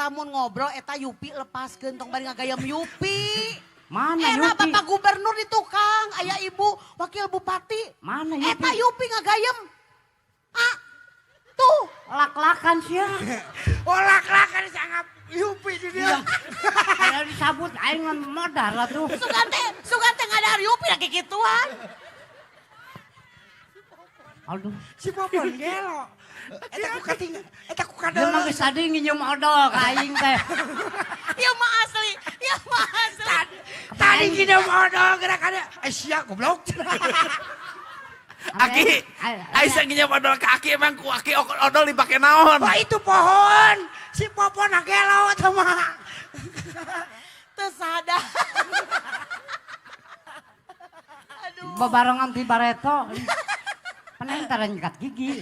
lamun ngobrol eta Yupi lepaskeun tong bari ngagayam Yupi. Mana Era Yupi? Bapak Gubernur di tukang, aya Ibu Wakil Bupati. Mana Yupi? Eta Yupi ngagayam. Ah, tuh. Lak-lakan sih ya. Oh lak-lakan sangat Yupi di dia. Kalau disabut aing ngan modar lah tuh. Sugante ngadar Yupi lagi gituan. Aduh. Si Popon gelo. Eta ku Dia kadal. mah geus tadi nginjem odol ka aing teh. Ya mah asli, ya mah asli. Tadi kita modal gerak-gerak. Sia goblok. Aki, Aisyah nginjam odol ke Aki emang ku Aki odol dipake naon? Wah itu pohon. Si Popon gelo eta mah. Teu sadar. Aduh. Bebarengan ti Bareto. Paneng tara nyikat gigi.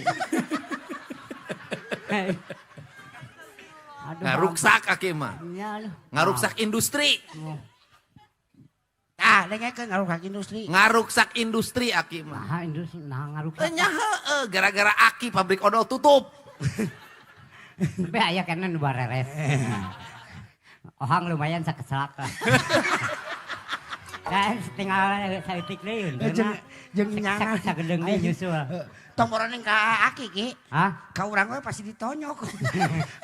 Aduh. Ngaruksak Aki mah. Ya, Ngaruksak industri. Nah, dengekeun ngarukak industri. Ngaruksak industri Aki mah. Nah, industri nah ngaruksak. Tanya heeh gara-gara Aki pabrik odol tutup. Be aya kena nu bareres. Ohang lumayan sakeselak lah. Kan tinggal saeutik deui. Jeung nyangan sagedeng deui nyusul. Tomboran ka Aki ki. Hah? Ka urang we pasti ditonyok.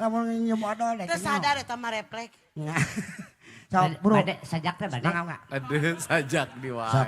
Lamun nyeum odol deh. Teu sadar eta mah refleks. So, bro. Bade sajak teh bade. Enggak. Aduh sajak di wae.